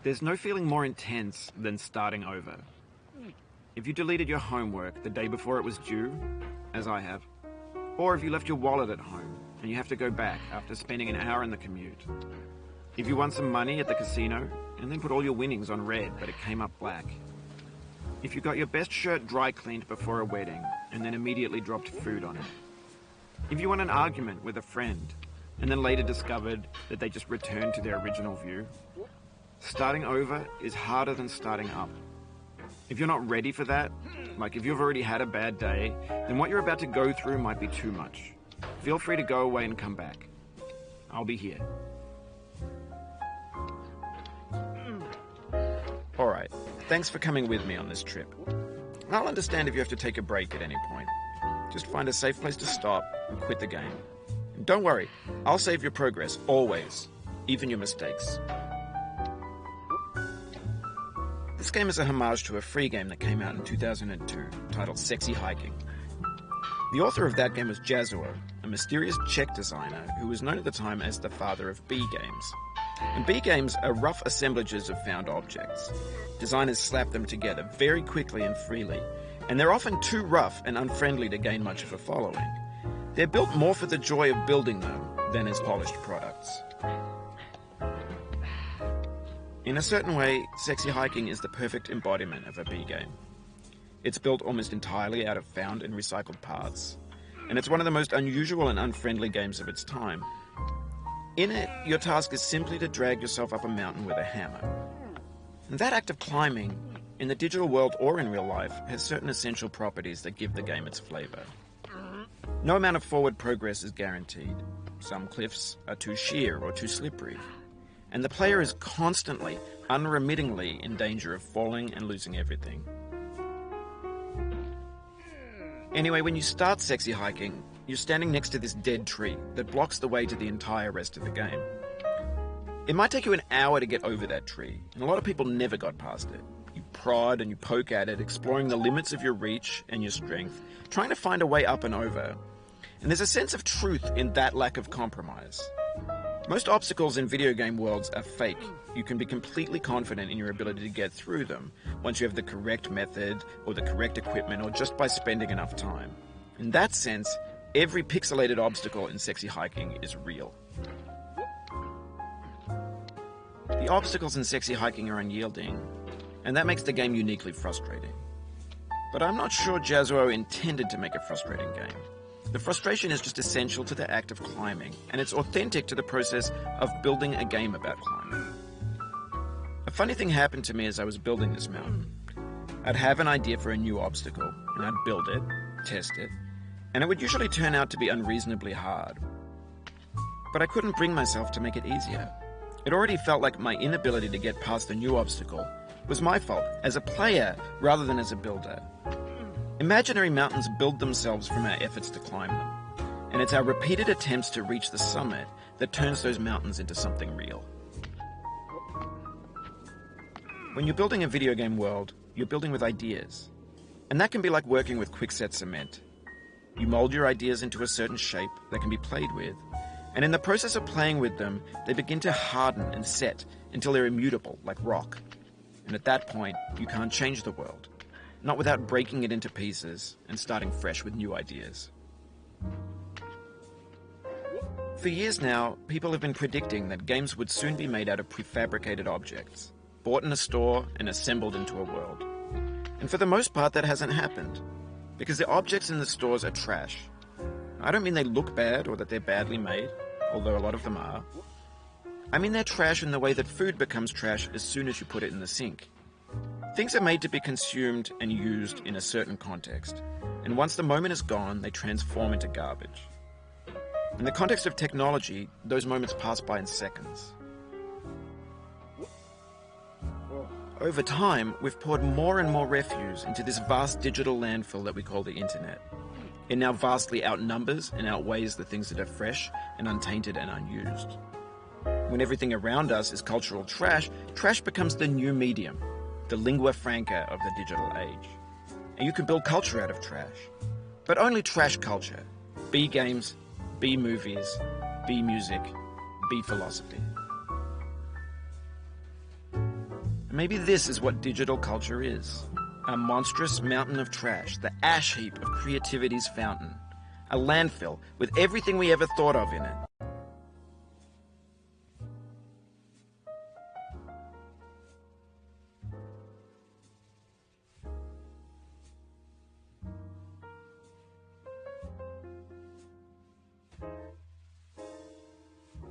There's no feeling more intense than starting over. If you deleted your homework the day before it was due, as I have, or if you left your wallet at home and you have to go back after spending an hour in the commute. If you won some money at the casino and then put all your winnings on red but it came up black. If you got your best shirt dry cleaned before a wedding and then immediately dropped food on it. If you won an argument with a friend and then later discovered that they just returned to their original view. Starting over is harder than starting up. If you're not ready for that, like if you've already had a bad day, then what you're about to go through might be too much. Feel free to go away and come back. I'll be here. Alright, thanks for coming with me on this trip. I'll understand if you have to take a break at any point. Just find a safe place to stop and quit the game. And don't worry, I'll save your progress, always. Even your mistakes. This game is a homage to a free game that came out in 2002, titled Sexy Hiking. The author of that game was Jazuo, a mysterious Czech designer who was known at the time as the father of B games. And B games are rough assemblages of found objects. Designers slap them together very quickly and freely, and they're often too rough and unfriendly to gain much of a following. They're built more for the joy of building them than as polished products. In a certain way, Sexy Hiking is the perfect embodiment of a B game. It's built almost entirely out of found and recycled parts, and it's one of the most unusual and unfriendly games of its time. In it, your task is simply to drag yourself up a mountain with a hammer. And that act of climbing, in the digital world or in real life, has certain essential properties that give the game its flavor. No amount of forward progress is guaranteed. Some cliffs are too sheer or too slippery. And the player is constantly, unremittingly in danger of falling and losing everything. Anyway, when you start Sexy Hiking, you're standing next to this dead tree that blocks the way to the entire rest of the game. It might take you an hour to get over that tree, and a lot of people never got past it. You prod and you poke at it, exploring the limits of your reach and your strength, trying to find a way up and over. And there's a sense of truth in that lack of compromise. Most obstacles in video game worlds are fake. You can be completely confident in your ability to get through them once you have the correct method or the correct equipment or just by spending enough time. In that sense, every pixelated obstacle in Sexy Hiking is real. The obstacles in Sexy Hiking are unyielding, and that makes the game uniquely frustrating. But I'm not sure Jazuo intended to make a frustrating game. The frustration is just essential to the act of climbing, and it's authentic to the process of building a game about climbing. A funny thing happened to me as I was building this mountain. I'd have an idea for a new obstacle, and I'd build it, test it, and it would usually turn out to be unreasonably hard. But I couldn't bring myself to make it easier. It already felt like my inability to get past the new obstacle was my fault as a player rather than as a builder. Imaginary mountains build themselves from our efforts to climb them, and it's our repeated attempts to reach the summit that turns those mountains into something real. When you're building a video game world, you're building with ideas, and that can be like working with quickset cement. You mold your ideas into a certain shape that can be played with, and in the process of playing with them, they begin to harden and set until they're immutable, like rock. And at that point, you can't change the world. Not without breaking it into pieces and starting fresh with new ideas. For years now, people have been predicting that games would soon be made out of prefabricated objects, bought in a store and assembled into a world. And for the most part, that hasn't happened, because the objects in the stores are trash. I don't mean they look bad or that they're badly made, although a lot of them are. I mean they're trash in the way that food becomes trash as soon as you put it in the sink. Things are made to be consumed and used in a certain context, and once the moment is gone, they transform into garbage. In the context of technology, those moments pass by in seconds. Over time, we've poured more and more refuse into this vast digital landfill that we call the internet. It now vastly outnumbers and outweighs the things that are fresh and untainted and unused. When everything around us is cultural trash, trash becomes the new medium, the lingua franca of the digital age. And you can build culture out of trash. But only trash culture. B games, B movies, B music, B philosophy. Maybe this is what digital culture is. A monstrous mountain of trash, the ash heap of creativity's fountain. A landfill with everything we ever thought of in it.